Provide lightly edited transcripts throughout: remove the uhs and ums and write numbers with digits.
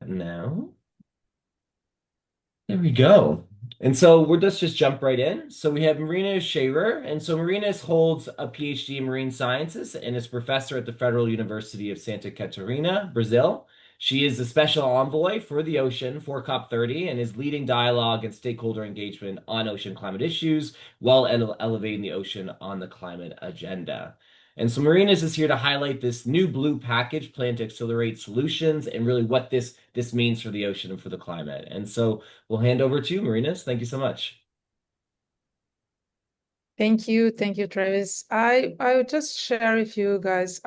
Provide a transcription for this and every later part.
now. There we go. And so just jump right in. So we have Marinez Scherer. And so Marinez holds a PhD in marine sciences and is professor at the Federal University of Santa Catarina, Brazil. She is the special envoy for the ocean for COP30 and is leading dialogue and stakeholder engagement on ocean climate issues while elevating the ocean on the climate agenda. And so Marinez is here to highlight this new blue package planned to accelerate solutions and really what this means for the ocean and for the climate. And so we'll hand over to you, Marinez. Thank you so much. Thank you, Travis. I will just share with you guys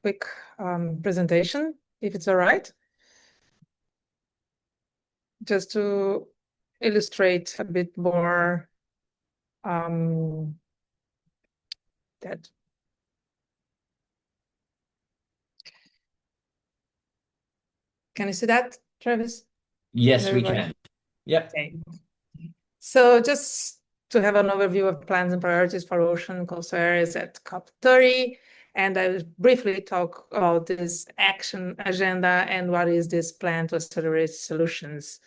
quick presentation, if it's all right, just to illustrate a bit more that. Can you see that, Travis? Yes, we can. Yep. Okay. So just to have an overview of plans and priorities for ocean and coastal areas at COP30, and I will briefly talk about this action agenda and what is this plan to accelerate solutions.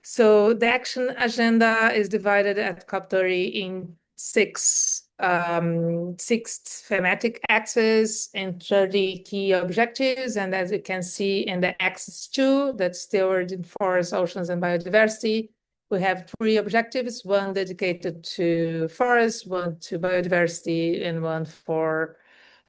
So the action agenda is divided at COP30 in six thematic axes and 30 key objectives. And as you can see in the axis 2, that's stewardship, forests, oceans, and biodiversity, we have 3 objectives, one dedicated to forests, one to biodiversity, and one for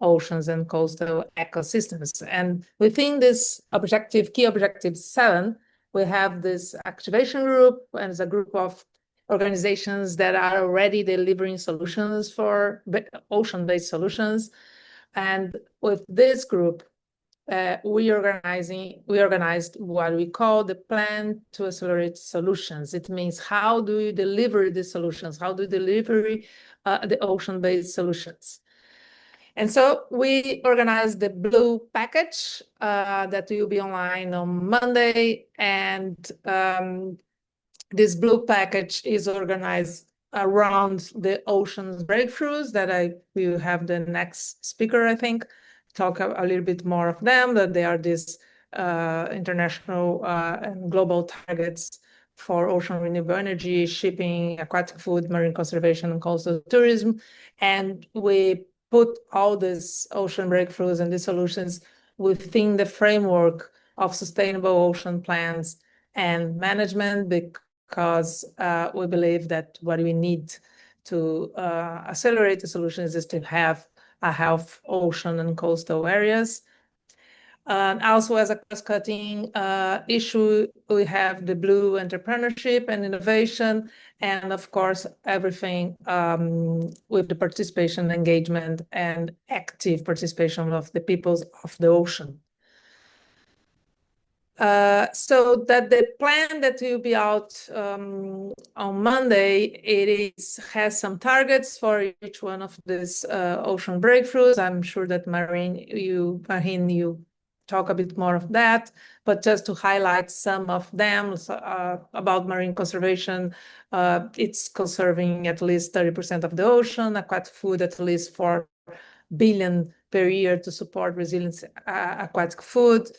oceans and coastal ecosystems. And within this objective, key objective 7, we have this activation group, and it's a group of organizations that are already delivering solutions for ocean-based solutions. And with this group, we organized what we call the plan to accelerate solutions. It means how do you deliver the solutions? How do you deliver the ocean-based solutions? And so we organized the blue package that will be online on Monday. And this blue package is organized around the ocean's breakthroughs that I will have the next speaker, I think, talk a little bit more of them, that they are these international and global targets for ocean renewable energy, shipping, aquatic food, marine conservation, and coastal tourism. And we put all these ocean breakthroughs and these solutions within the framework of sustainable ocean plans and management, because we believe that what we need to accelerate the solutions is to have a health ocean and coastal areas. Also, as a cross-cutting issue, we have the blue entrepreneurship and innovation, and of course, everything with the participation, engagement, and active participation of the peoples of the ocean. So that the plan that will be out on Monday, has some targets for each one of these ocean breakthroughs. I'm sure that Marin, you talk a bit more of that, but just to highlight some of them about marine conservation, it's conserving at least 30% of the ocean, aquatic food at least 4 billion per year to support resilient aquatic food,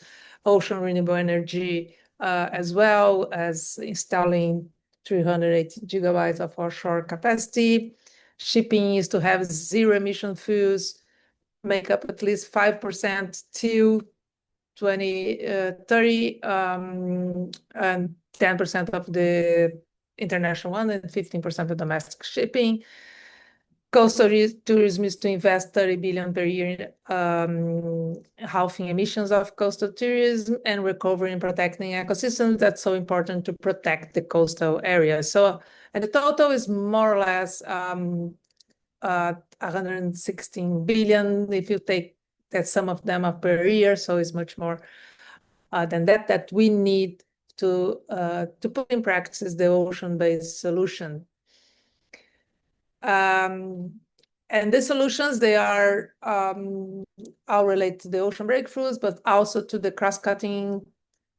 ocean renewable energy, as well as installing 380 gigawatts of offshore capacity. Shipping is to have zero emission fuels, make up at least 5% till 2030, and 10% of the international one and 15% of domestic shipping. Coastal tourism is to invest 30 billion per year, halving emissions of coastal tourism and recovering and protecting ecosystems. That's so important to protect the coastal area. So, and the total is more or less 116 billion if you take that some of them up per year. So it's much more than that we need to put in practice the ocean-based solution. And the solutions, they are all related to the ocean breakthroughs, but also to the cross-cutting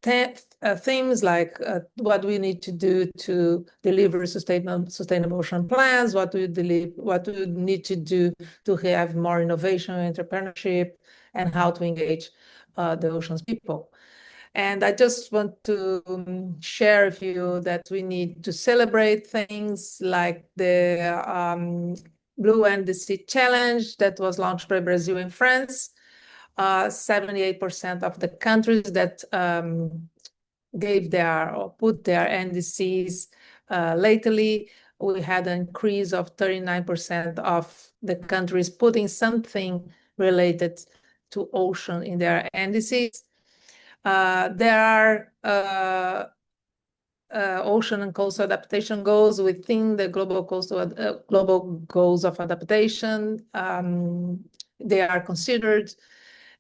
themes like what we need to do to deliver sustainable ocean plans, what we need to do to have more innovation and entrepreneurship, and how to engage the ocean's people. And I just want to share with you that we need to celebrate things like the Blue NDC Challenge that was launched by Brazil and France. 78% of the countries that gave their or put their NDCs lately, we had an increase of 39% of the countries putting something related to ocean in their NDCs. There are ocean and coastal adaptation goals within the global goals of adaptation. They are considered,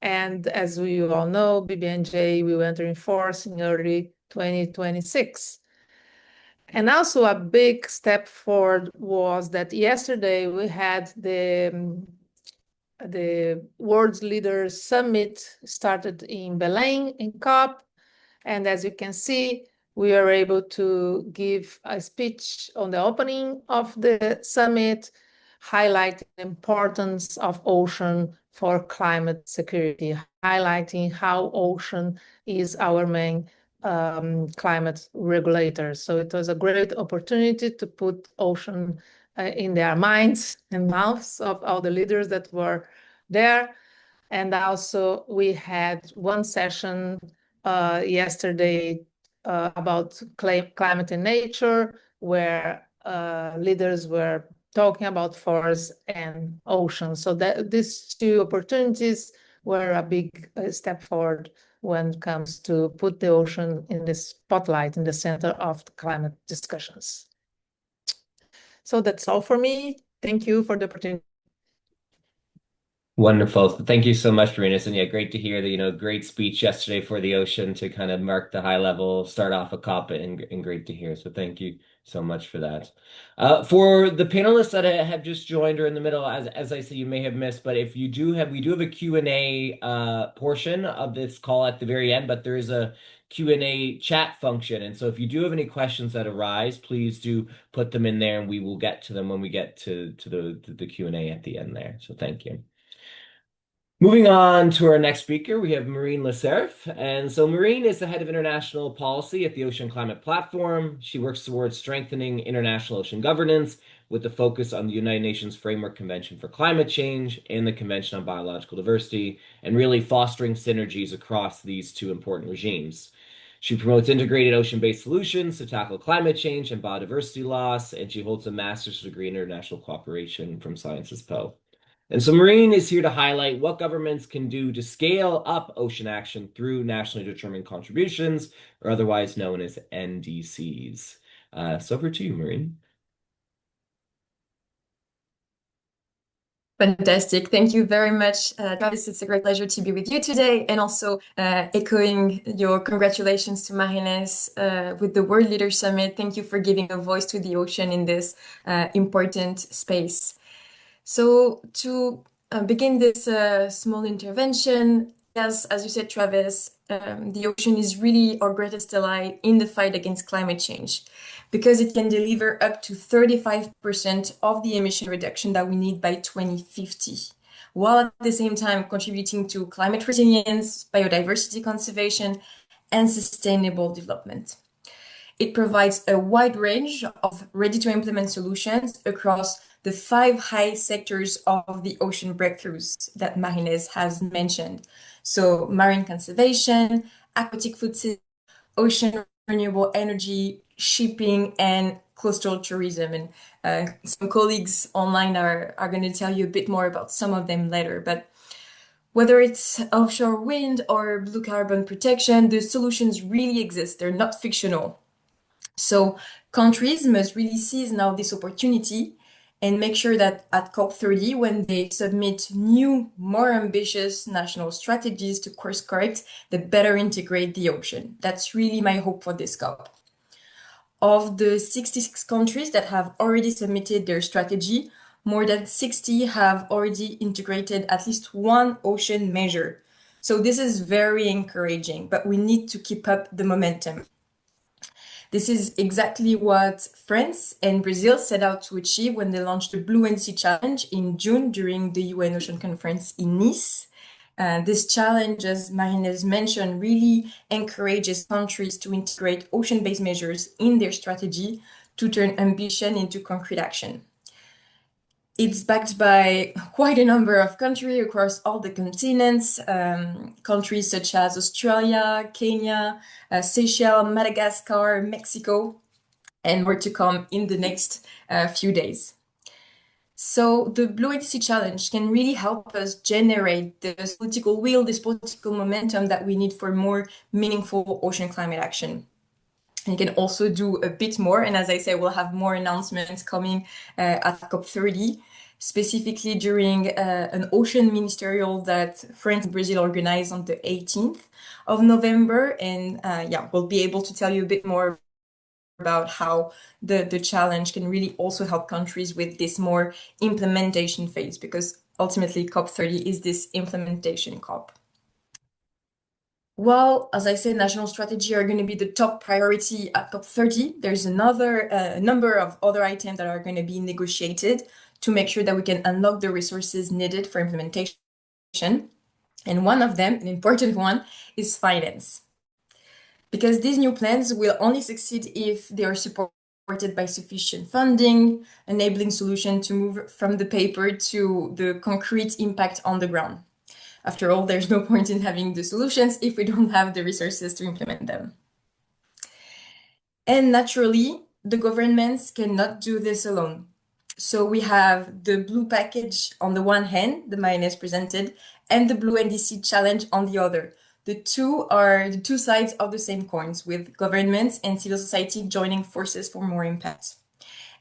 and as we all know, BBNJ will enter in force in early 2026. And also a big step forward was that yesterday we had the World Leaders Summit started in Belém in COP. And as you can see, we are able to give a speech on the opening of the summit, highlighting the importance of ocean for climate security, highlighting how ocean is our main climate regulator. So it was a great opportunity to put ocean in their minds and mouths of all the leaders that were there. And also we had one session yesterday about climate and nature, where leaders were talking about forests and oceans. So that these two opportunities were a big step forward when it comes to put the ocean in the spotlight, in the center of the climate discussions. So that's all for me. Thank you for the opportunity. Wonderful. Thank you so much, Marinez. And yeah, great to hear the, great speech yesterday for the ocean to kind of mark the high level start off a COP and great to hear. So thank you so much for that. For the panelists that have just joined or in the middle, as I said, you may have missed, but if you do have, we do have a Q&A portion of this call at the very end, but there is a Q&A chat function. And so if you do have any questions that arise, please do put them in there and we will get to them when we get to the Q&A at the end there. So thank you. Moving on to our next speaker, we have Marine Lecerf. And so Marine is the head of international policy at the Ocean Climate Platform. She works towards strengthening international ocean governance with a focus on the United Nations Framework Convention for Climate Change and the Convention on Biological Diversity, and really fostering synergies across these two important regimes. She promotes integrated ocean-based solutions to tackle climate change and biodiversity loss, and she holds a master's degree in international cooperation from Sciences Po. And so Marine is here to highlight what governments can do to scale up ocean action through nationally determined contributions, or otherwise known as NDCs. So over to you, Marine. Fantastic. Thank you very much, Travis. It's a great pleasure to be with you today, and also echoing your congratulations to Marinez with the World Leaders Summit. Thank you for giving a voice to the ocean in this important space. So to begin this small intervention, as you said, Travis, the ocean is really our greatest ally in the fight against climate change, because it can deliver up to 35% of the emission reduction that we need by 2050, while at the same time contributing to climate resilience, biodiversity conservation, and sustainable development. It provides a wide range of ready-to-implement solutions across the 5 high sectors of the ocean breakthroughs that Marinez has mentioned. So marine conservation, aquatic food systems, ocean renewable energy, shipping, and coastal tourism. And some colleagues online are going to tell you a bit more about some of them later. But whether it's offshore wind or blue carbon protection, the solutions really exist. They're not fictional. So countries must really seize now this opportunity and make sure that at COP30, when they submit new, more ambitious national strategies to course correct, they better integrate the ocean. That's really my hope for this COP. Of the 66 countries that have already submitted their strategy, more than 60 have already integrated at least one ocean measure. So this is very encouraging, but we need to keep up the momentum. This is exactly what France and Brazil set out to achieve when they launched the Blue NDC Challenge in June during the UN Ocean Conference in Nice. This challenge, as Marinez mentioned, really encourages countries to integrate ocean-based measures in their strategy to turn ambition into concrete action. It's backed by quite a number of countries across all the continents, countries such as Australia, Kenya, Seychelles, Madagascar, Mexico, and more to come in the next few days. So the Blue ADC Challenge can really help us generate this political will, this political momentum that we need for more meaningful ocean climate action. And you can also do a bit more. And as I say, we'll have more announcements coming at COP30, specifically during an ocean ministerial that France and Brazil organized on the 18th of November. And yeah, we'll be able to tell you a bit more about how the challenge can really also help countries with this more implementation phase, because ultimately COP30 is this implementation COP. Well, as I said, national strategy are going to be the top priority at COP30. There's another number of other items that are going to be negotiated to make sure that we can unlock the resources needed for implementation. And one of them, an important one, is finance. Because these new plans will only succeed if they are supported by sufficient funding, enabling solutions to move from the paper to the concrete impact on the ground. After all, there's no point in having the solutions if we don't have the resources to implement them. And naturally, the governments cannot do this alone. So we have the blue package on the one hand, the Marinez presented, and the blue NDC challenge on the other. The two are the two sides of the same coins, with governments and civil society joining forces for more impact.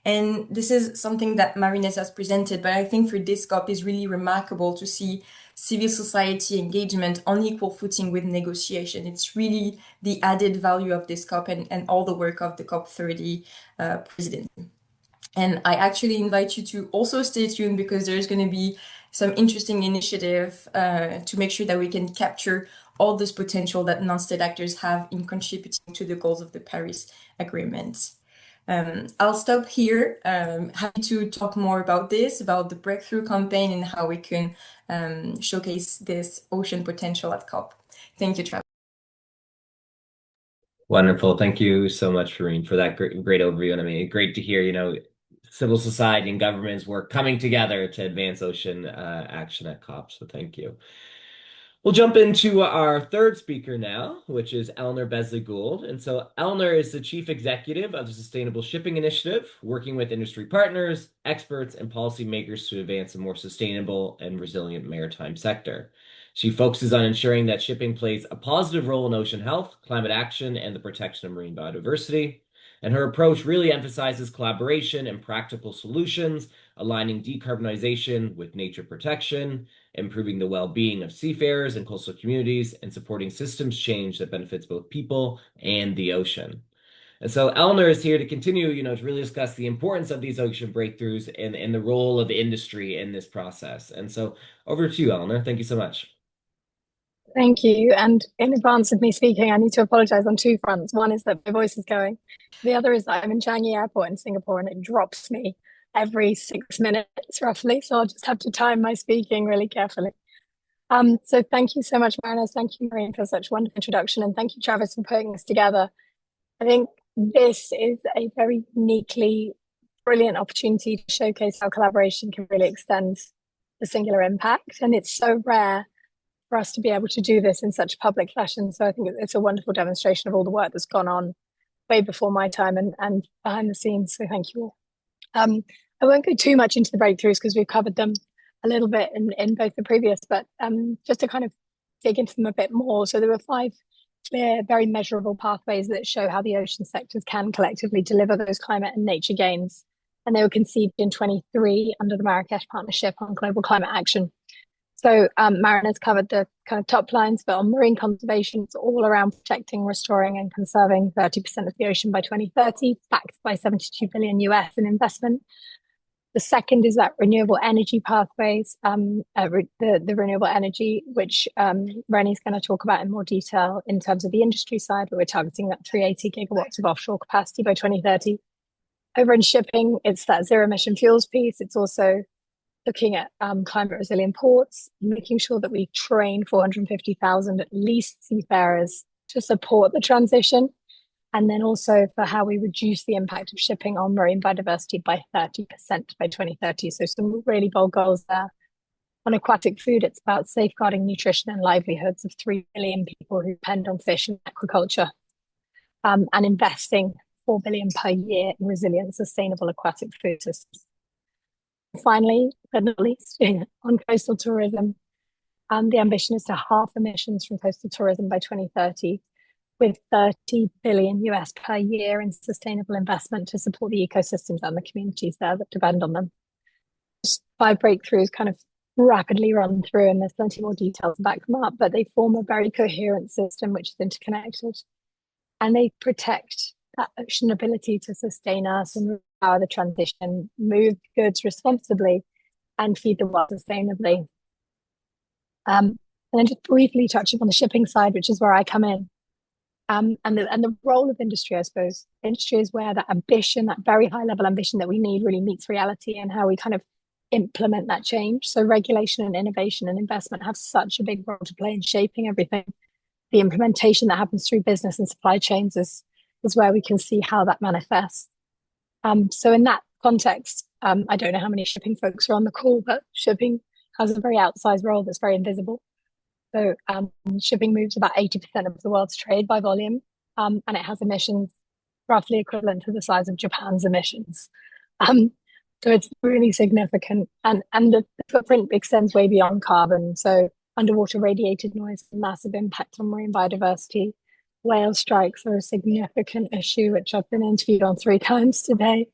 And this is something that Marinez has presented, but I think for this COP is really remarkable to see civil society engagement on equal footing with negotiation. It's really the added value of this COP and all the work of the COP30 president. And I actually invite you to also stay tuned, because there's going to be some interesting initiative to make sure that we can capture all this potential that non-state actors have in contributing to the goals of the Paris Agreement. I'll stop here. Happy to talk more about this, about the breakthrough campaign and how we can showcase this ocean potential at COP. Thank you, Travis. Wonderful. Thank you so much, Farine, for that great overview. And I mean, great to hear, civil society and governments work coming together to advance ocean action at COP. So thank you. We'll jump into our third speaker now, which is Eleanor Besley Gould. And so Eleanor is the Chief Executive of the Sustainable Shipping Initiative, working with industry partners, experts, and policymakers to advance a more sustainable and resilient maritime sector. She focuses on ensuring that shipping plays a positive role in ocean health, climate action, and the protection of marine biodiversity. And her approach really emphasizes collaboration and practical solutions, aligning decarbonization with nature protection, improving the well-being of seafarers and coastal communities, and supporting systems change that benefits both people and the ocean. And so Eleanor is here to continue, to really discuss the importance of these ocean breakthroughs and the role of industry in this process. And so over to you, Eleanor. Thank you so much. Thank you. And in advance of me speaking, I need to apologize on two fronts. One is that my voice is going. The other is that I'm in Changi Airport in Singapore, and it drops me every 6 minutes roughly. So I'll just have to time my speaking really carefully. So thank you so much, Marinez. Thank you, Marine, for such a wonderful introduction. And thank you, Travis, for putting this together. I think this is a very uniquely brilliant opportunity to showcase how collaboration can really extend the singular impact. And it's so rare for us to be able to do this in such a public fashion. So I think it's a wonderful demonstration of all the work that's gone on way before my time and behind the scenes. So thank you all. I won't go too much into the breakthroughs because we've covered them a little bit in both the previous, but just to kind of dig into them a bit more. So there were 5 clear, very measurable pathways that show how the ocean sectors can collectively deliver those climate and nature gains. And they were conceived in 23 under the Marrakesh Partnership on Global Climate Action. So Marinez covered the kind of top lines, but on marine conservation, it's all around protecting, restoring, and conserving 30% of the ocean by 2030, backed by $72 billion US in investment. The second is that renewable energy pathways, the renewable energy, which Rennie's going to talk about in more detail in terms of the industry side, but we're targeting that 380 gigawatts of offshore capacity by 2030. Over in shipping, it's that zero emission fuels piece. It's also looking at climate resilient ports, making sure that we train 450,000 at least seafarers to support the transition, and then also for how we reduce the impact of shipping on marine biodiversity by 30% by 2030. So some really bold goals there. On aquatic food, it's about safeguarding nutrition and livelihoods of 3 billion people who depend on fish and aquaculture, and investing 4 billion per year in resilient, sustainable aquatic food systems. Finally, but not least, on coastal tourism, the ambition is to halve emissions from coastal tourism by 2030, with 30 billion US per year in sustainable investment to support the ecosystems and the communities there that depend on them. Just 5 breakthroughs kind of rapidly run through, and there's plenty more details to back them up, but they form a very coherent system which is interconnected, and they protect that ocean ability to sustain us and power the transition, move goods responsibly, and feed the world sustainably. And then just briefly touching on the shipping side, which is where I come in, and the role of industry, I suppose. Industry is where that ambition, that very high level ambition that we need, really meets reality, and how we kind of implement that change. So regulation and innovation and investment have such a big role to play in shaping everything. The implementation that happens through business and supply chains is where we can see how that manifests. So in that context, I don't know how many shipping folks are on the call, but shipping has a very outsized role that's very invisible. So shipping moves about 80% of the world's trade by volume, and it has emissions roughly equivalent to the size of Japan's emissions. So it's really significant, and the footprint extends way beyond carbon. So underwater radiated noise has a massive impact on marine biodiversity. Whale strikes are a significant issue, which I've been interviewed on 3 times today.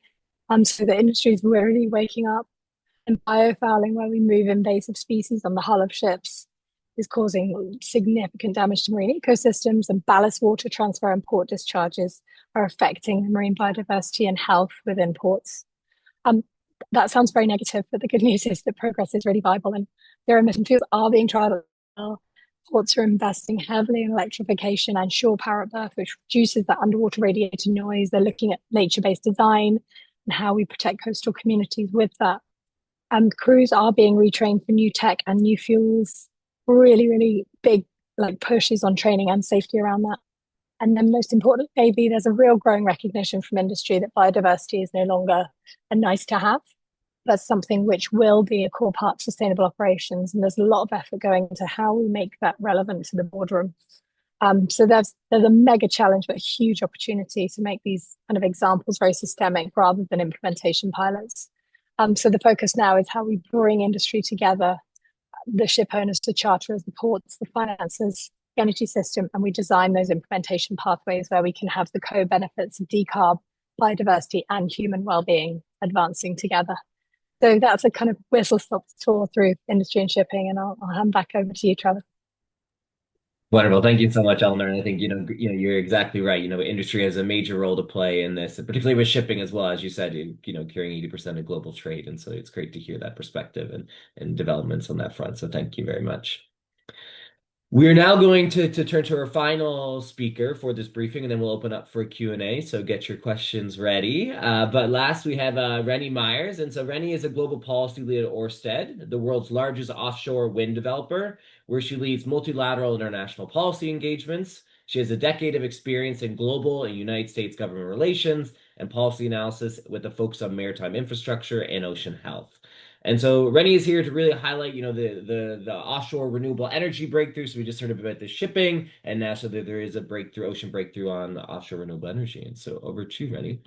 So the industry is really waking up. And biofouling, where we move invasive species on the hull of ships, is causing significant damage to marine ecosystems, and ballast water transfer and port discharges are affecting marine biodiversity and health within ports. That sounds very negative, but the good news is that progress is really viable, and zero-emission fuels are being trialed. Ports are investing heavily in electrification and shore power at berth, which reduces that underwater radiated noise. They're looking at nature-based design and how we protect coastal communities with that. Crews are being retrained for new tech and new fuels. Really, really big pushes on training and safety around that. And then most importantly, maybe there's a real growing recognition from industry that biodiversity is no longer a nice to have, but something which will be a core part of sustainable operations. And there's a lot of effort going into how we make that relevant to the boardroom. So there's a mega challenge, but a huge opportunity to make these kind of examples very systemic rather than implementation pilots. So the focus now is how we bring industry together, the ship owners, the charterers, the ports, the financiers, the energy system, and we design those implementation pathways where we can have the co-benefits of decarb, biodiversity, and human well-being advancing together. So that's a kind of whistle-stop tour through industry and shipping, and I'll hand back over to you, Trevor. Wonderful. Thank you so much, Eleanor. And I think, you're exactly right. Industry has a major role to play in this, particularly with shipping as well, as you said, carrying 80% of global trade. And so it's great to hear that perspective and developments on that front. So thank you very much. We're now going to turn to our final speaker for this briefing, and then we'll open up for a Q&A, so get your questions ready. But last, we have Rennie Myers. And so Rennie is a global policy lead at Ørsted, the world's largest offshore wind developer, where she leads multilateral international policy engagements. She has a decade of experience in global and United States government relations and policy analysis with a focus on maritime infrastructure and ocean health. And so Rennie is here to really highlight, the offshore renewable energy breakthrough. So we just heard about the shipping, and now so that there is a ocean breakthrough on offshore renewable energy. And so over to you, Rennie.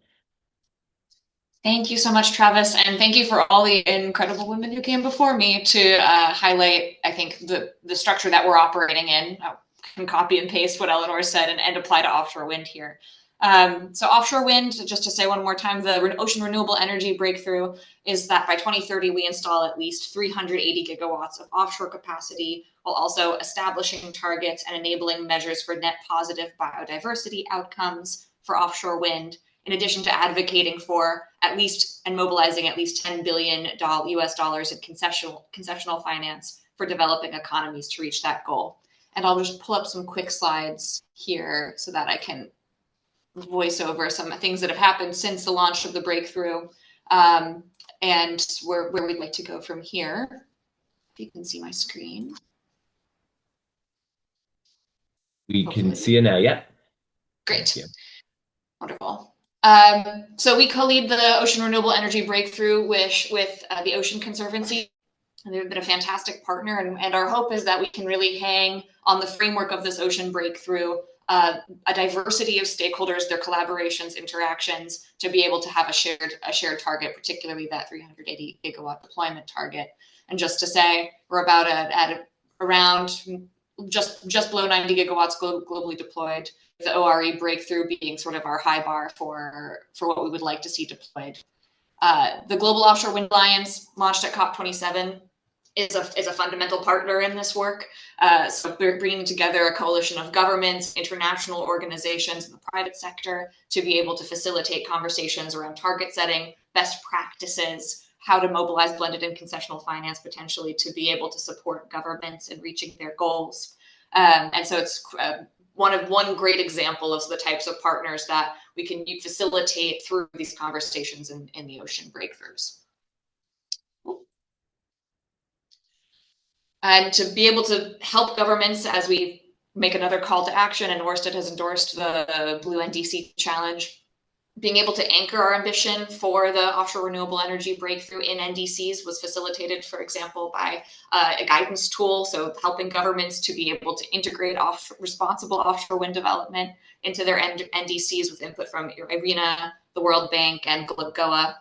Thank you so much, Travis, and thank you for all the incredible women who came before me to highlight, I think, the structure that we're operating in. I can copy and paste what Eleanor said and apply to offshore wind here. So offshore wind, just to say one more time, the ocean renewable energy breakthrough is that by 2030, we install at least 380 gigawatts of offshore capacity, while also establishing targets and enabling measures for net positive biodiversity outcomes for offshore wind, in addition to advocating for at least and mobilizing at least $10 billion US dollars in concessional finance for developing economies to reach that goal. And I'll just pull up some quick slides here so that I can voice over some things that have happened since the launch of the breakthrough. and where we'd like to go from here. If you can see my screen. We can Hopefully. see it now. Yeah. Great. Wonderful. So we co-lead the Ocean Renewable Energy Breakthrough with the Ocean Conservancy. And they've been a fantastic partner, and our hope is that we can really hang on the framework of this ocean breakthrough a diversity of stakeholders, their collaborations, interactions, to be able to have a shared target, particularly that 380 gigawatt deployment target. And just to say, we're about at around just below 90 gigawatts globally deployed, the ORE breakthrough being sort of our high bar for what we would like to see deployed. The Global Offshore Wind Alliance, launched at COP27, is a fundamental partner in this work. So we're bringing together a coalition of governments, international organizations, and the private sector to be able to facilitate conversations around target setting, best practices, how to mobilize blended and concessional finance potentially to be able to support governments in reaching their goals. And so it's one great example of the types of partners that we can facilitate through these conversations in the ocean breakthroughs. And to be able to help governments as we make another call to action, and Ørsted has endorsed the Blue NDC Challenge, being able to anchor our ambition for the offshore renewable energy breakthrough in NDCs was facilitated, for example, by a guidance tool. So helping governments to be able to integrate responsible offshore wind development into their NDCs with input from IRENA, the World Bank, and GOA.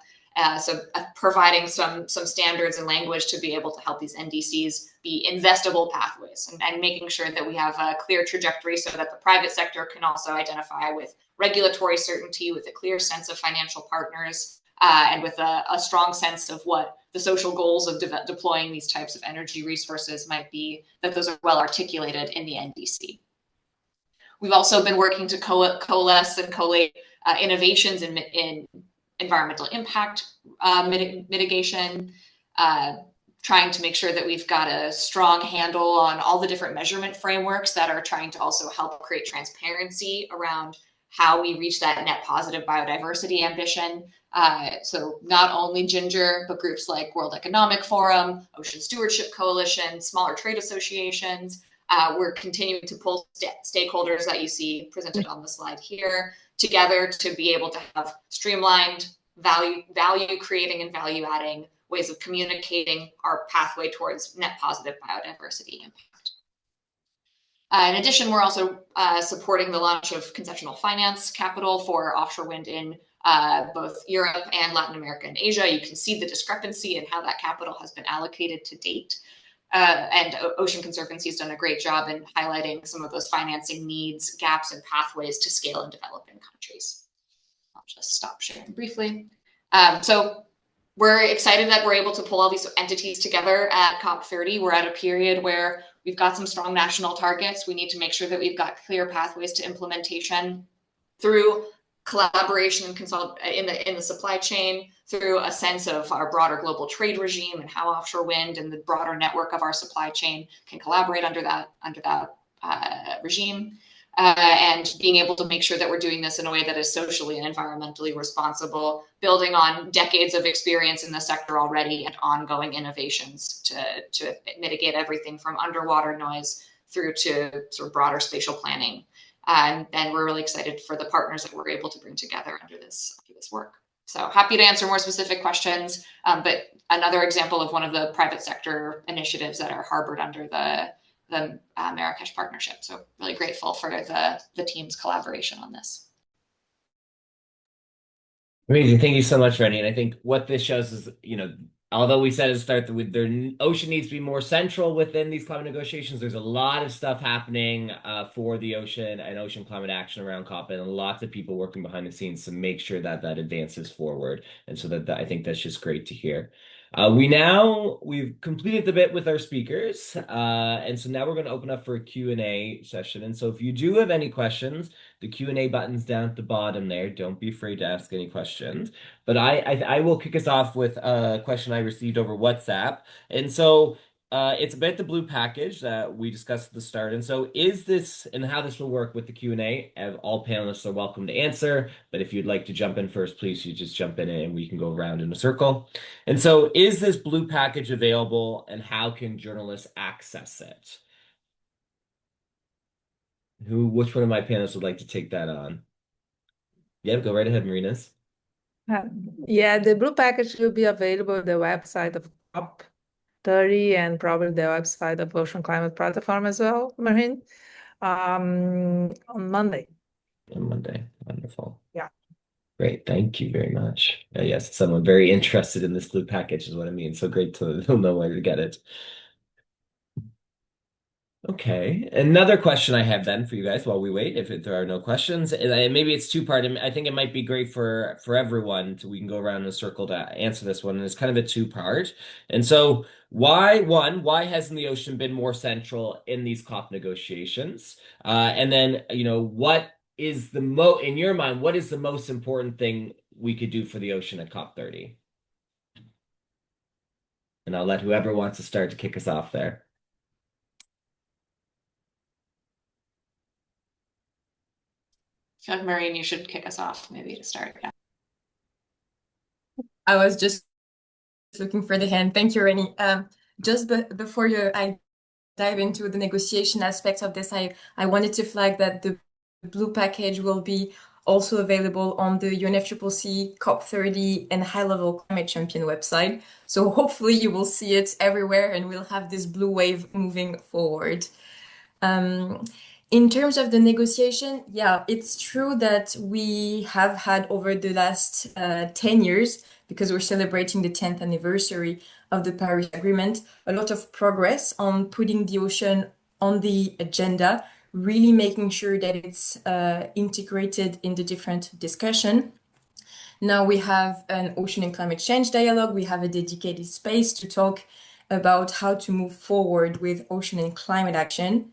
So providing some standards and language to be able to help these NDCs be investable pathways, and making sure that we have a clear trajectory so that the private sector can also identify with regulatory certainty, with a clear sense of financial partners, and with a strong sense of what the social goals of deploying these types of energy resources might be, that those are well articulated in the NDC. We've also been working to coalesce and collate innovations in environmental impact mitigation, trying to make sure that we've got a strong handle on all the different measurement frameworks that are trying to also help create transparency around how we reach that net positive biodiversity ambition. So not only Ginger, but groups like World Economic Forum, Ocean Stewardship Coalition, smaller trade associations. We're continuing to pull stakeholders that you see presented on the slide here together to be able to have streamlined value creating and value adding ways of communicating our pathway towards net positive biodiversity impact. In addition, we're also supporting the launch of concessional finance capital for offshore wind in both Europe and Latin America and Asia. You can see the discrepancy in how that capital has been allocated to date. And Ocean Conservancy has done a great job in highlighting some of those financing needs, gaps, and pathways to scale and develop in countries. I'll just stop sharing briefly. So we're excited that we're able to pull all these entities together at COP30. We're at a period where we've got some strong national targets. We need to make sure that we've got clear pathways to implementation through collaboration and in the supply chain, through a sense of our broader global trade regime and how offshore wind and the broader network of our supply chain can collaborate under that regime, and being able to make sure that we're doing this in a way that is socially and environmentally responsible, building on decades of experience in the sector already and ongoing innovations to mitigate everything from underwater noise through to sort of broader spatial planning. And we're really excited for the partners that we're able to bring together under this work. So happy to answer more specific questions, but another example of one of the private sector initiatives that are harbored under the Marrakesh partnership. So really grateful for the team's collaboration on this. Amazing. Thank you so much, Rennie. And I think what this shows is, although we said at the start that the ocean needs to be more central within these climate negotiations, there's a lot of stuff happening for the ocean and ocean climate action around COP, and lots of people working behind the scenes to make sure that advances forward. And so that I think that's just great to hear. We've completed the bit with our speakers, and so now we're going to open up for a Q&A session. And so if you do have any questions, the Q&A button's down at the bottom there. Don't be afraid to ask any questions. But I will kick us off with a question I received over WhatsApp. And so it's about the blue package that we discussed at the start. And so is this, and how this will work with the Q&A, all panelists are welcome to answer, but if you'd like to jump in first, please, you just jump in and we can go around in a circle. And so is this blue package available and how can journalists access it? Which one of my panelists would like to take that on? Yeah, go right ahead, Marinez. Yeah, the blue package will be available on the website of COP30 and probably the website of Ocean Climate Platform as well, Marin, on Monday. On Monday. Wonderful. Yeah. Great. Thank you very much. Yes, someone very interested in this blue package is what I mean. So great to know where to get it. Okay. Another question I have then for you guys while we wait, if there are no questions, and maybe it's two-part. I think it might be great for everyone we can go around in a circle to answer this one. And it's kind of a two-part. And so why hasn't the ocean been more central in these COP negotiations? And then, what is in your mind, what is the most important thing we could do for the ocean at COP30? And I'll let whoever wants to start to kick us off there. I feel like Maureen, you should kick us off maybe to start. Yeah. I was just looking for the hand. Thank you, Rennie. Just before I dive into the negotiation aspects of this, I wanted to flag that the blue package will be also available on the UNFCCC COP30 and High Level Climate Champion website. So hopefully you will see it everywhere and we'll have this blue wave moving forward. In terms of the negotiation, yeah, it's true that we have had over the last 10 years, because we're celebrating the 10th anniversary of the Paris Agreement, a lot of progress on putting the ocean on the agenda, really making sure that it's integrated in the different discussion. Now we have an ocean and climate change dialogue. We have a dedicated space to talk about how to move forward with ocean and climate action.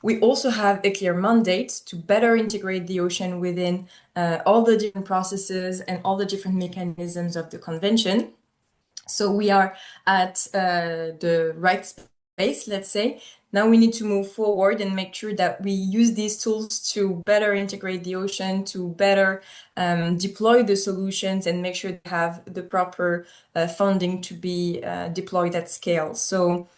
We also have a clear mandate to better integrate the ocean within all the different processes and all the different mechanisms of the convention. So we are at the right space, let's say. Now we need to move forward and make sure that we use these tools to better integrate the ocean, to better deploy the solutions and make sure they have the proper funding to be deployed at scale. So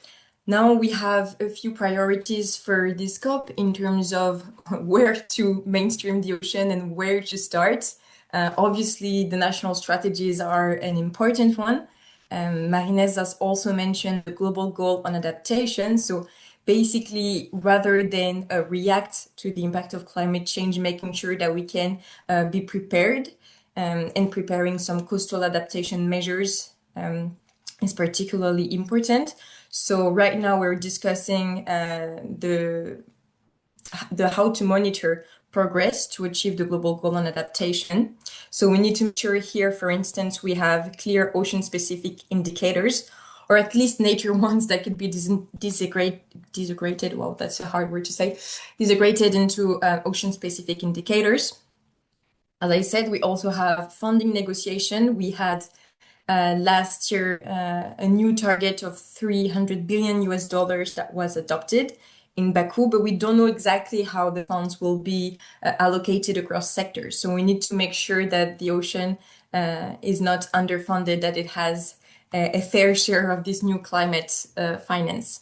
now we have a few priorities for this COP in terms of where to mainstream the ocean and where to start. Obviously, the national strategies are an important one. Marinez has also mentioned the global goal on adaptation. So basically, rather than react to the impact of climate change, making sure that we can be prepared and preparing some coastal adaptation measures is particularly important. So right now we're discussing the how to monitor progress to achieve the global goal on adaptation. So we need to make sure here, for instance, we have clear ocean-specific indicators, or at least nature ones that could be disaggregated, well, that's a hard word to say, disaggregated into ocean-specific indicators. As I said, we also have funding negotiation. We had last year a new target of $300 billion that was adopted in Baku, but we don't know exactly how the funds will be allocated across sectors. So we need to make sure that the ocean is not underfunded, that it has a fair share of this new climate finance.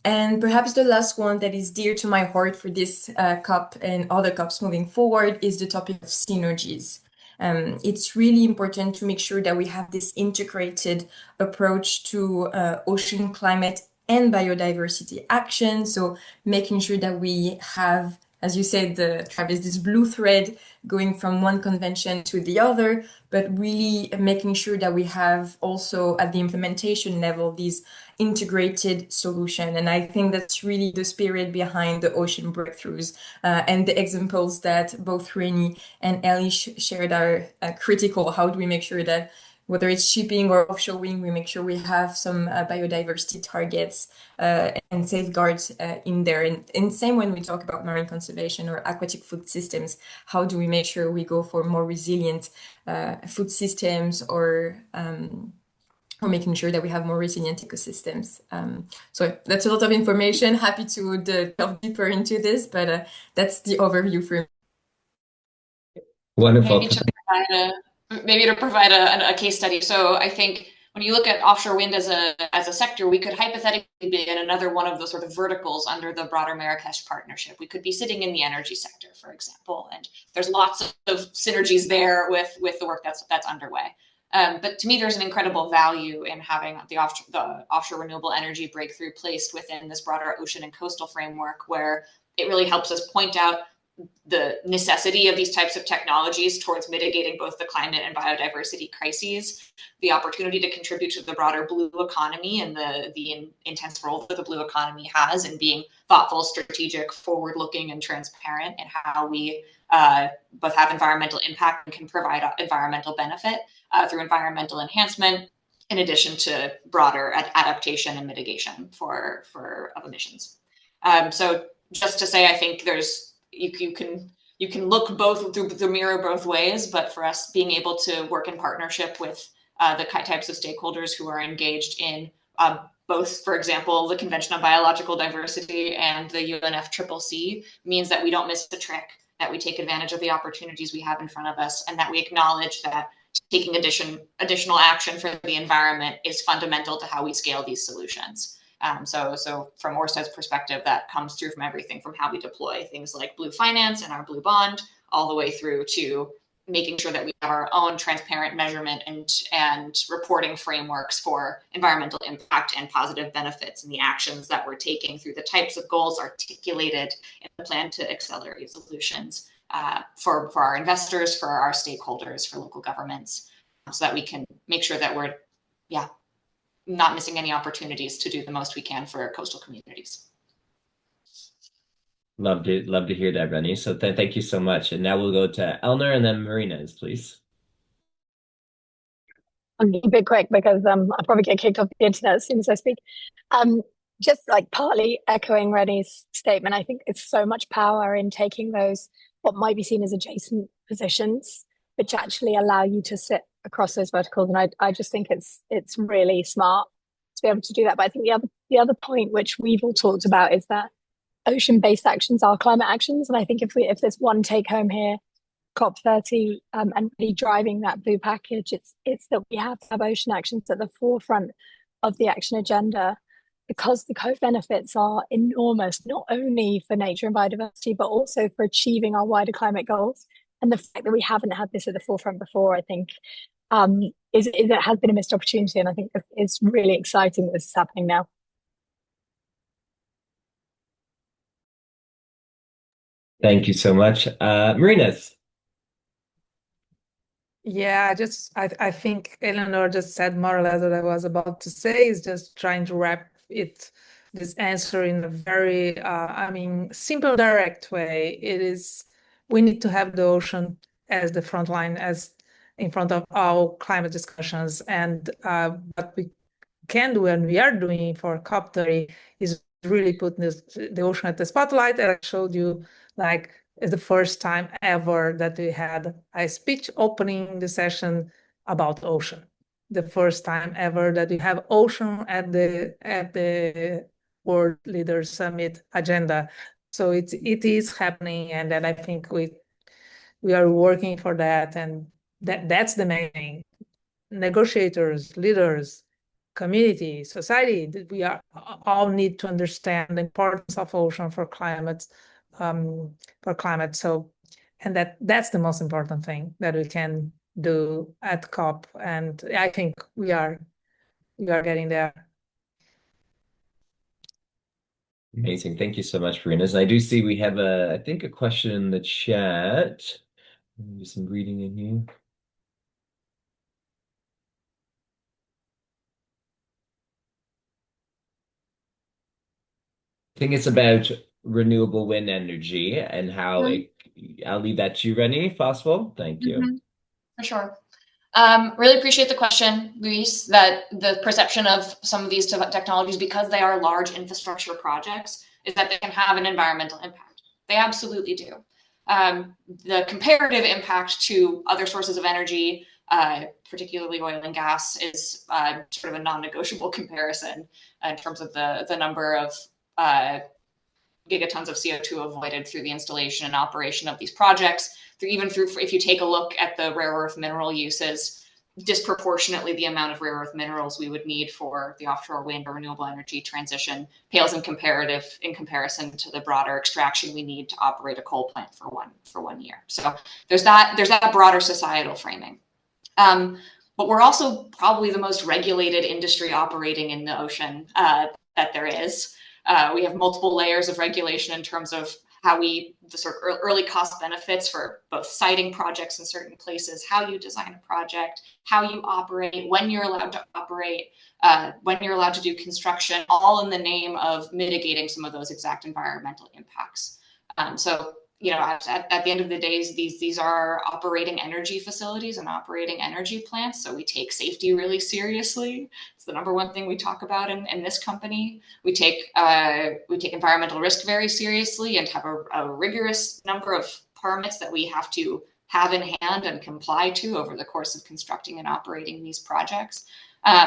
And perhaps the last one that is dear to my heart for this COP and other COPs moving forward is the topic of synergies. It's really important to make sure that we have this integrated approach to ocean climate and biodiversity action. So making sure that we have, as you said, Travis, this blue thread going from one convention to the other, but really making sure that we have also at the implementation level these integrated solution. And I think that's really the spirit behind the ocean breakthroughs and the examples that both Rennie and Ellie shared are critical. How do we make sure that whether it's shipping or offshoring, we make sure we have some biodiversity targets and safeguards in there. And same when we talk about marine conservation or aquatic food systems, how do we make sure we go for more resilient food systems or or making sure that we have more resilient ecosystems. So that's a lot of information. Happy to delve deeper into this, but that's the overview for me. Wonderful. Maybe to provide a case study. So I think when you look at offshore wind as a sector, we could hypothetically be in another one of the sort of verticals under the broader Marrakesh partnership. We could be sitting in the energy sector, for example, and there's lots of synergies there with the work that's underway. But to me, there's an incredible value in having the offshore renewable energy breakthrough placed within this broader ocean and coastal framework, where it really helps us point out the necessity of these types of technologies towards mitigating both the climate and biodiversity crises, the opportunity to contribute to the broader blue economy and the intense role that the blue economy has in being thoughtful, strategic, forward-looking, and transparent in how we both have environmental impact and can provide environmental benefit through environmental enhancement, in addition to broader adaptation and mitigation of emissions. So just to say, I think you can look both through the mirror both ways, but for us being able to work in partnership with the types of stakeholders who are engaged in both, for example, the Convention on Biological Diversity and the UNFCCC means that we don't miss the trick, that we take advantage of the opportunities we have in front of us, and that we acknowledge that taking additional action for the environment is fundamental to how we scale these solutions. So from Ørsted's perspective, that comes through from everything from how we deploy things like blue finance and our blue bond, all the way through to making sure that we have our own transparent measurement and reporting frameworks for environmental impact and positive benefits and the actions that we're taking through the types of goals articulated in the plan to accelerate solutions for our investors, for our stakeholders, for local governments, so that we can make sure that we're, not missing any opportunities to do the most we can for coastal communities. Love to hear that, Rennie. So thank you so much. And now we'll go to Eleanor and then Marinez, please. I'll be a bit quick because I'll probably get kicked off the internet as soon as I speak. Just like partly echoing Rennie's statement, I think it's so much power in taking those what might be seen as adjacent positions, which actually allow you to sit across those verticals. And I just think it's really smart to be able to do that. But I think the other point which we've all talked about is that ocean-based actions are climate actions. And I think if there's one take home here, COP30 and really driving that blue package, it's that we have to have ocean actions at the forefront of the action agenda, because the co-benefits are enormous, not only for nature and biodiversity, but also for achieving our wider climate goals. And the fact that we haven't had this at the forefront before, I think, it has been a missed opportunity. And I think it's really exciting that this is happening now. Thank you so much. Marinez. Yeah, I think Eleanor just said more or less what I was about to say, is just trying to wrap this answer in a very, simple, direct way. It is, we need to have the ocean as the front line, as in front of our climate discussions. And what we can do, and we are doing for COP30, is really put the ocean at the spotlight. And I showed you, like, it's the first time ever that we had a speech opening the session about ocean. The first time ever that we have ocean at the World Leaders Summit agenda. So it is happening, and then I think we are working for that, and that's the main thing. Negotiators, leaders, community, society, that we are all need to understand the importance of ocean for climate. So, and that's the most important thing that we can do at COP, and I think we are getting there. Amazing. Thank you so much, Marinez. I do see we have I think a question in the chat. Do some reading in here. I think it's about renewable wind energy and how I'll leave that to you, Rennie, if possible. Thank you. For sure. Really appreciate the question, Luis, that the perception of some of these technologies, because they are large infrastructure projects, is that they can have an environmental impact. They absolutely do. The comparative impact to other sources of energy particularly oil and gas, is sort of a non-negotiable comparison in terms of the number of gigatons of CO2 avoided through the installation and operation of these projects, if you take a look at the rare earth mineral uses, disproportionately the amount of rare earth minerals we would need for the offshore wind or renewable energy transition pales in comparison to the broader extraction we need to operate a coal plant for 1 year. So there's that broader societal framing. But we're also probably the most regulated industry operating in the ocean that there is. We have multiple layers of regulation in terms of how the sort of early cost benefits for both siting projects in certain places, how you design a project, how you operate, when you're allowed to operate, when you're allowed to do construction, all in the name of mitigating some of those exact environmental impacts. So, you know, at the end of the day, these are operating energy facilities and operating energy plants. So we take safety really seriously. It's the number one thing we talk about in this company. We take environmental risk very seriously and have a rigorous number of permits that we have to have in hand and comply to over the course of constructing and operating these projects.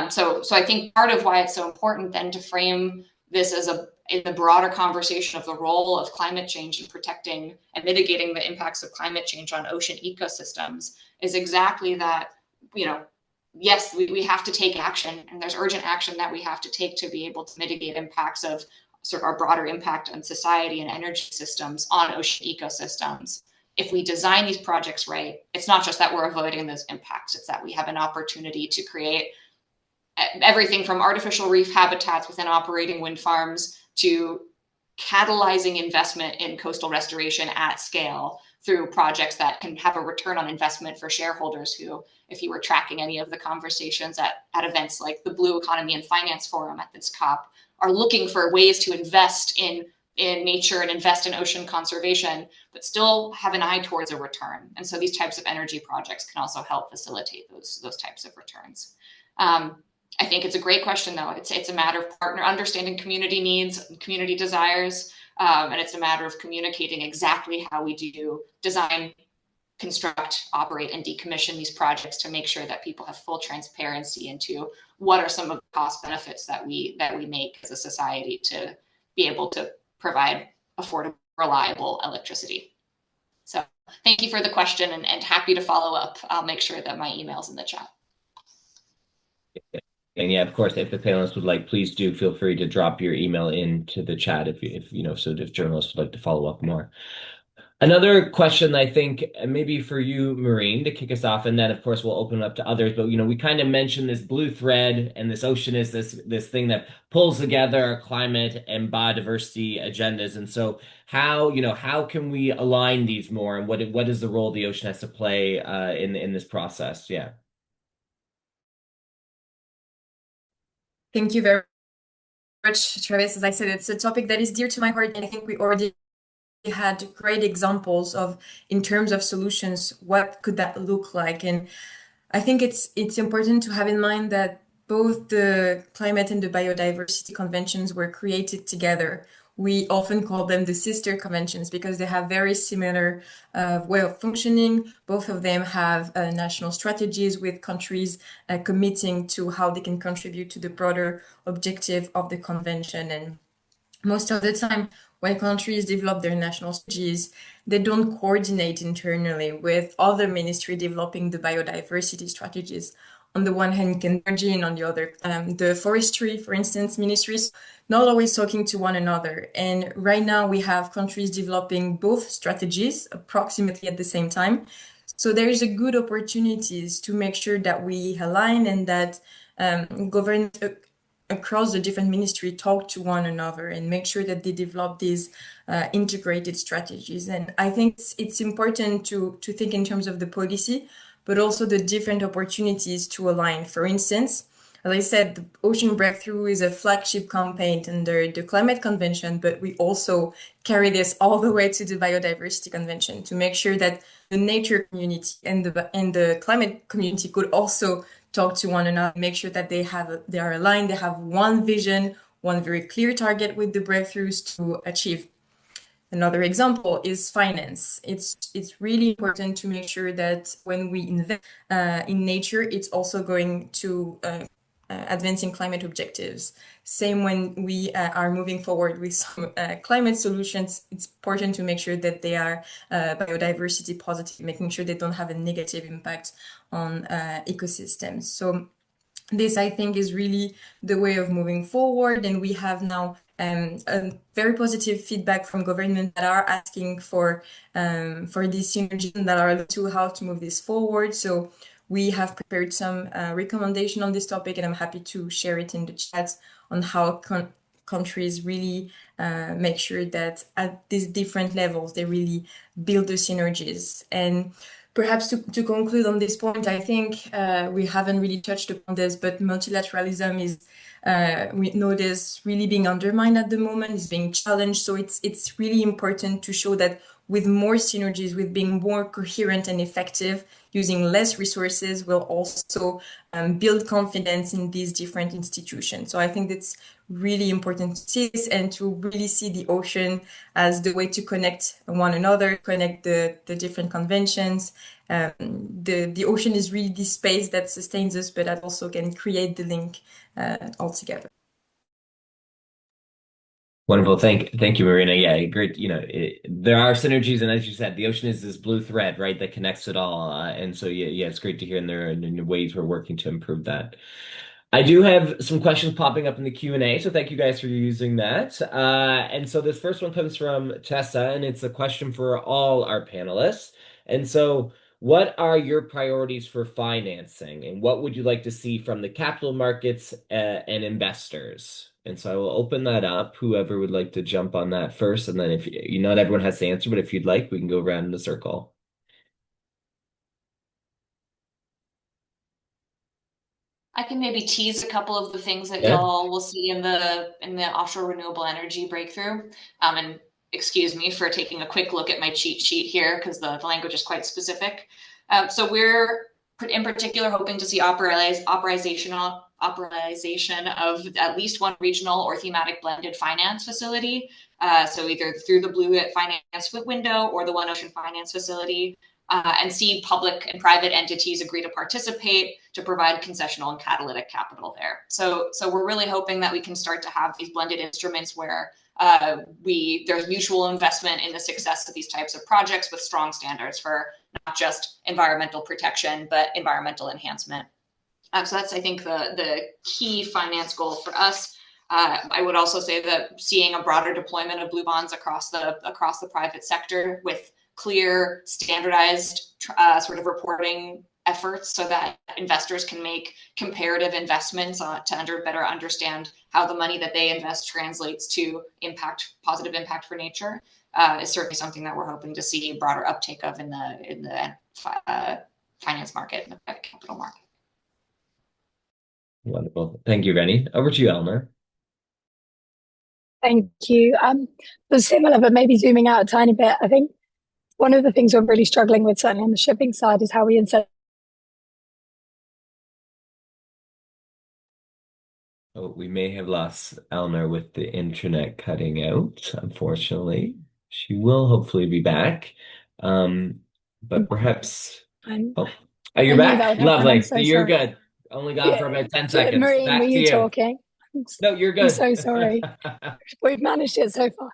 So I think part of why it's so important then to frame this as in the broader conversation of the role of climate change in protecting and mitigating the impacts of climate change on ocean ecosystems is exactly that, you know, yes, we have to take action, and there's urgent action that we have to take to be able to mitigate impacts of sort of our broader impact on society and energy systems on ocean ecosystems. If we design these projects right, it's not just that we're avoiding those impacts, it's that we have an opportunity to create everything from artificial reef habitats within operating wind farms to catalyzing investment in coastal restoration at scale through projects that can have a return on investment for shareholders who, if you were tracking any of the conversations at events like the Blue Economy and Finance Forum at this COP, are looking for ways to invest in nature and invest in ocean conservation, but still have an eye towards a return. And so these types of energy projects can also help facilitate those types of returns. I think it's a great question, though. It's a matter of understanding community needs, community desires, and it's a matter of communicating exactly how we do design, construct, operate, and decommission these projects to make sure that people have full transparency into what are some of the cost benefits that we make as a society to be able to provide affordable, reliable electricity. So thank you for the question, and happy to follow up. I'll make sure that my email's in the chat. And yeah, of course, if the panelists would like, please do feel free to drop your email into the chat if you know, so if journalists would like to follow up more. Another question, I think, maybe for you, Maureen, to kick us off, and then of course we'll open it up to others. But you know, we kind of mentioned this blue thread, and this ocean is this thing that pulls together our climate and biodiversity agendas. And so, how can we align these more, and what is the role the ocean has to play in this process? Yeah. Thank you very much, Travis. As I said, it's a topic that is dear to my heart, and I think we already had great examples of, in terms of solutions, what could that look like. And I think it's important to have in mind that both the climate and the biodiversity conventions were created together. We often call them the sister conventions because they have very similar way of functioning. Both of them have national strategies with countries committing to how they can contribute to the broader objective of the convention. And most of the time, when countries develop their national strategies, they don't coordinate internally with other ministries developing the biodiversity strategies. On the one hand, energy, and on the other, the forestry, for instance, ministries, not always talking to one another. And right now we have countries developing both strategies approximately at the same time. So there is a good opportunities to make sure that we align and that governments across the different ministries talk to one another and make sure that they develop these integrated strategies. And I think it's important to think in terms of the policy, but also the different opportunities to align. For instance, as I said, the Ocean Breakthrough is a flagship campaign under the Climate Convention, but we also carry this all the way to the Biodiversity Convention to make sure that the nature community and the climate community could also talk to one another, make sure that they are aligned, they have one vision, one very clear target with the breakthroughs to achieve. Another example is finance. It's really important to make sure that when we invest in nature, it's also going to advancing climate objectives. Same when we are moving forward with some climate solutions, it's important to make sure that they are biodiversity positive, making sure they don't have a negative impact on ecosystems. So this, I think, is really the way of moving forward. And we have now a very positive feedback from government that are asking for these synergies and that are to how to move this forward. So we have prepared some recommendation on this topic, and I'm happy to share it in the chat on how countries really make sure that at these different levels, they really build the synergies. And perhaps to conclude on this point, I think we haven't really touched upon this, but multilateralism is, we know this really being undermined at the moment, is being challenged. So it's really important to show that with more synergies, with being more coherent and effective, using less resources will also build confidence in these different institutions. So I think it's really important to see this and to really see the ocean as the way to connect one another, connect the different conventions. The ocean is really the space that sustains us, but that also can create the link altogether. Wonderful. Thank you, Marina. Yeah, great. There are synergies, and as you said, the ocean is this blue thread, right, that connects it all. And so, yeah, it's great to hear, and there are ways we're working to improve that. I do have some questions popping up in the Q&A, so thank you guys for using that. And so this first one comes from Tessa, and it's a question for all our panelists. And so, what are your priorities for financing, and what would you like to see from the capital markets and investors? And so I will open that up, whoever would like to jump on that first, and then if not everyone has to answer, but if you'd like, we can go around in the circle. I can maybe tease a couple of the things that Yeah. y'all will see in the offshore renewable energy breakthrough. And excuse me for taking a quick look at my cheat sheet here because the language is quite specific. So we're in particular hoping to see authorization of at least one regional or thematic blended finance facility. So either through the Blue Finance window or the One Ocean Finance Facility. And see public and private entities agree to participate to provide concessional and catalytic capital there. So we're really hoping that we can start to have these blended instruments where there's mutual investment in the success of these types of projects with strong standards for not just environmental protection, but environmental enhancement. So that's, I think, the key finance goal for us. I would also say that seeing a broader deployment of blue bonds across the private sector with clear, standardized sort of reporting efforts so that investors can make comparative investments to better understand how the money that they invest translates to positive impact for nature is certainly something that we're hoping to see broader uptake of in the finance market, in the private capital market. Wonderful. Thank you, Rennie. Over to you, Eleanor. Thank you. But similar, but maybe zooming out a tiny bit, I think one of the things we're really struggling with, certainly on the shipping side, is how we incent. Oh, we may have lost Eleanor with the internet cutting out, unfortunately. She will hopefully be back. But perhaps. Oh, you're back? Lovely. So you're good. Only gone for about 10 seconds. Marine, back were to you talking? No, you're good. I'm so sorry. We've managed it so far.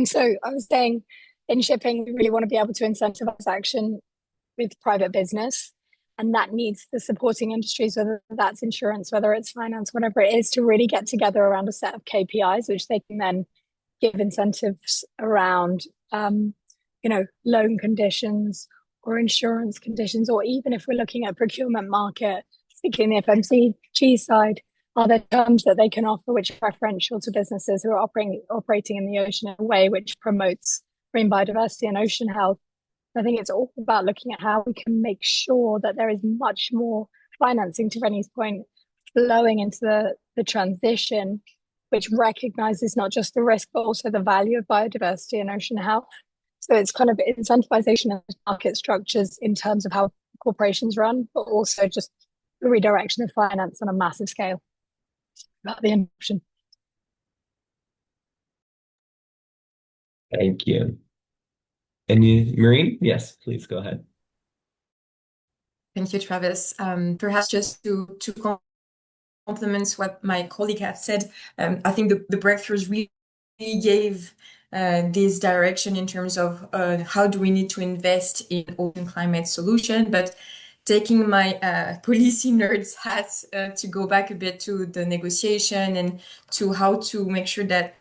So I was saying, in shipping, we really want to be able to incentivize action with private business. And that needs the supporting industries, whether that's insurance, whether it's finance, whatever it is, to really get together around a set of KPIs, which they can then give incentives around, loan conditions or insurance conditions, or even if we're looking at procurement market, particularly in the FMCG side, are there terms that they can offer which are preferential to businesses who are operating in the ocean in a way which promotes marine biodiversity and ocean health? I think it's all about looking at how we can make sure that there is much more financing, to Rennie's point, flowing into the transition, which recognizes not just the risk, but also the value of biodiversity and ocean health. So it's kind of incentivization of market structures in terms of how corporations run, but also just the redirection of finance on a massive scale. About the option. Thank you. And Marine? Yes, please go ahead. Thank you, Travis. Perhaps just to complement what my colleague have said, I think the breakthroughs really gave this direction in terms of how do we need to invest in ocean climate solution. But taking my policy nerds hat to go back a bit to the negotiation and to how to make sure that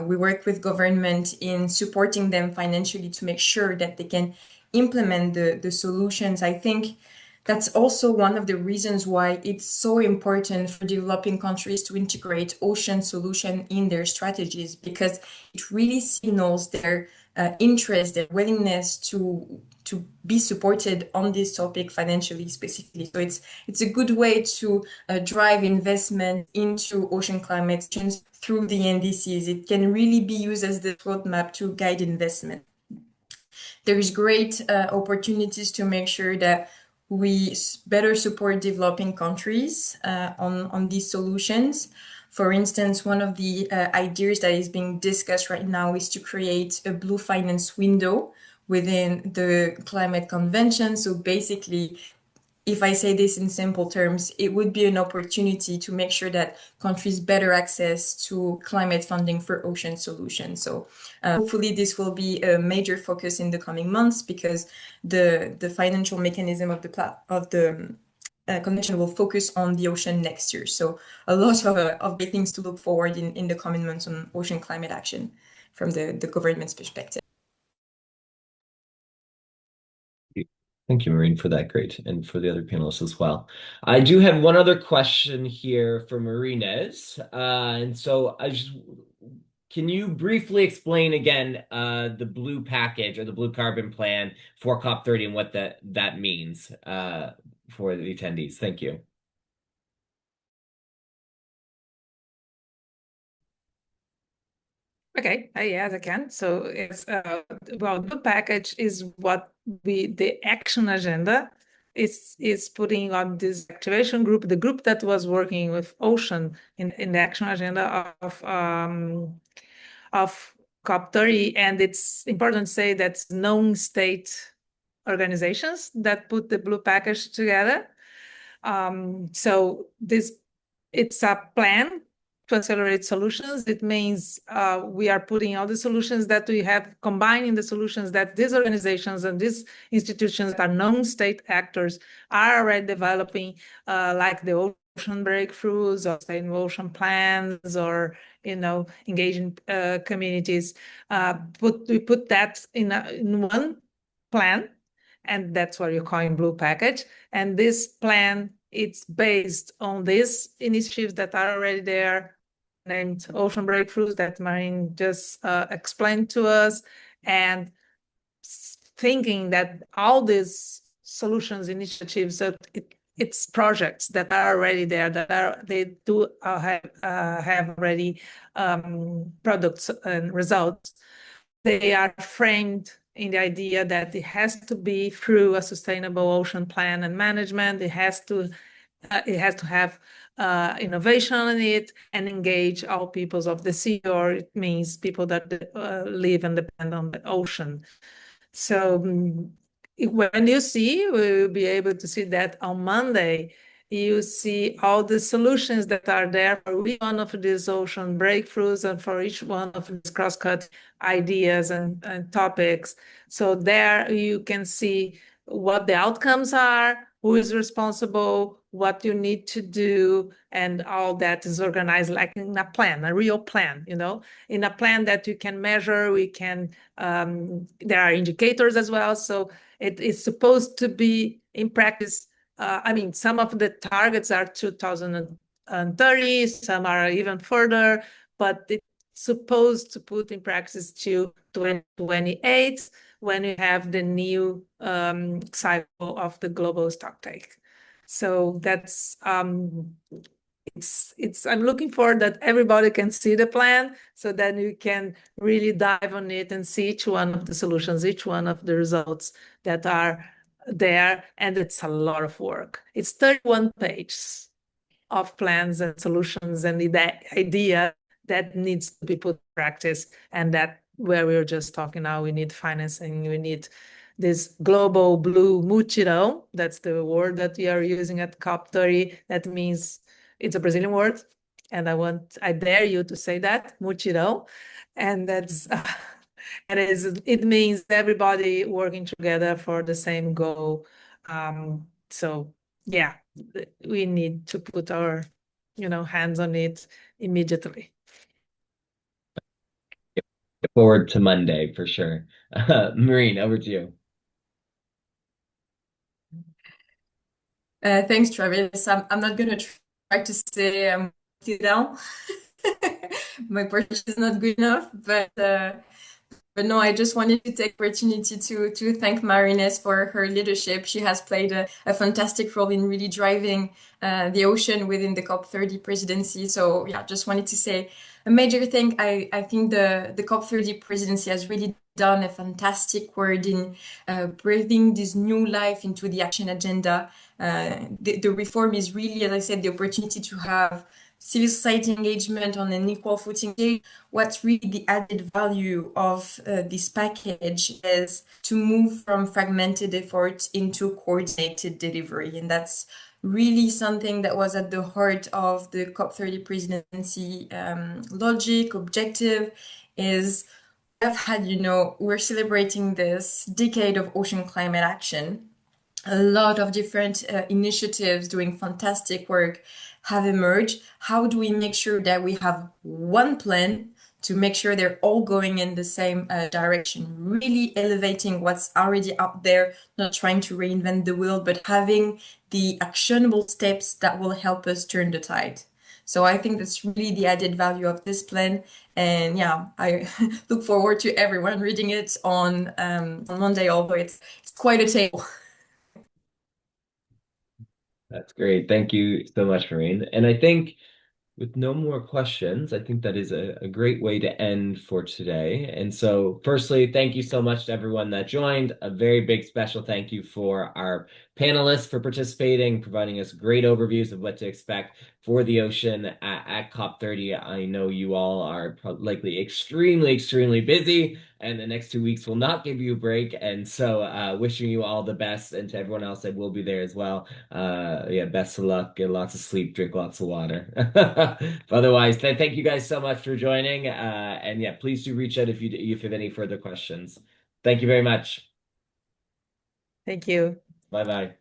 we work with government in supporting them financially to make sure that they can implement the solutions. I think that's also one of the reasons why it's so important for developing countries to integrate ocean solution in their strategies, because it really signals their interest, their willingness to be supported on this topic financially, specifically. So it's a good way to drive investment into ocean climate change through the NDCs. It can really be used as the roadmap to guide investment. There is great opportunities to make sure that we better support developing countries on these solutions. For instance, one of the ideas that is being discussed right now is to create a blue finance window within the climate convention. So basically, if I say this in simple terms, it would be an opportunity to make sure that countries better access to climate funding for ocean solutions. So hopefully this will be a major focus in the coming months, because the financial mechanism of the convention will focus on the ocean next year. So a lot of big things to look forward in the coming months on ocean climate action from the government's perspective. Thank you, Marine, for that. Great. And for the other panelists as well. I do have one other question here for Marinez. And so can you briefly explain again the blue package or the blue carbon plan for COP30 and what that means for the attendees? Thank you. Okay, yes, I can. So it's well, the package is what the action agenda is putting on this activation group, the group that was working with ocean in the action agenda of COP30, and it's important to say that's non-state organizations that put the blue package together. So it's a plan to accelerate solutions. It means we are putting all the solutions that we have, combining the solutions that these organizations and these institutions that are non-state actors are already developing, like the ocean breakthroughs or sustainable ocean plans, or engaging communities. We put that in one plan, and that's what you're calling blue package. And this plan, it's based on these initiatives that are already there, named Ocean Breakthroughs, that Marine just explained to us, and thinking that all these solutions initiatives, it's projects that are already there, they do have already products and results. They are framed in the idea that it has to be through a sustainable ocean plan and management. It has to have innovation in it and engage all peoples of the sea, or it means people that live and depend on the ocean. So when you see, we will be able to see that on Monday, you see all the solutions that are there for each one of these ocean breakthroughs and for each one of these cross-cut ideas and topics. So there you can see what the outcomes are, who is responsible, what you need to do, and all that is organized like in a plan, a real plan, in a plan that you can measure. There are indicators as well. So it is supposed to be in practice. Some of the targets are 2030, some are even further, but it's supposed to put in practice to 2028, when we have the new cycle of the global stocktake. So that's I'm looking forward that everybody can see the plan, so that you can really dive on it and see each one of the solutions, each one of the results that are there. And it's a lot of work. It's 31 pages of plans and solutions and the idea that needs to be put in practice, and that where we were just talking now. We need financing. We need this global blue mutirão. That's the word that we are using at COP30. That means it's a Brazilian word. And I dare you to say that, mutirão. And it means everybody working together for the same goal. So yeah, we need to put our, hands on it immediately. Look forward to Monday for sure. Marine, over to you. Thanks, Travis. I'm not gonna try to say down. My Portuguese is not good enough, but no, I just wanted to take opportunity to thank Marinez for her leadership. She has played a fantastic role in really driving the ocean within the COP30 presidency. So yeah, just wanted to say a major thing. I think the COP30 presidency has really done a fantastic work in breathing this new life into the action agenda. The reform is really, as I said, the opportunity to have civil society engagement on an equal footing. What's really the added value of this package is to move from fragmented efforts into coordinated delivery. And that's really something that was at the heart of the COP30 presidency logic, objective is we're celebrating this decade of ocean climate action. A lot of different initiatives doing fantastic work have emerged. How do we make sure that we have one plan to make sure they're all going in the same direction, really elevating what's already out there, not trying to reinvent the wheel, but having the actionable steps that will help us turn the tide. So I think that's really the added value of this plan. And yeah, I look forward to everyone reading it on Monday, although it's quite a table. That's great. Thank you so much, Marine. And I think with no more questions, I think that is a great way to end for today. And so, firstly, thank you so much to everyone that joined. A very big special thank you for our panelists for participating, providing us great overviews of what to expect for the ocean at COP30. I know you all are likely extremely, extremely busy, and the next 2 weeks will not give you a break. And so, wishing you all the best, and to everyone else that will be there as well. Yeah, best of luck, get lots of sleep, drink lots of water. Otherwise, thank you guys so much for joining. And yeah, please do reach out if you have any further questions. Thank you very much. Thank you. Bye bye.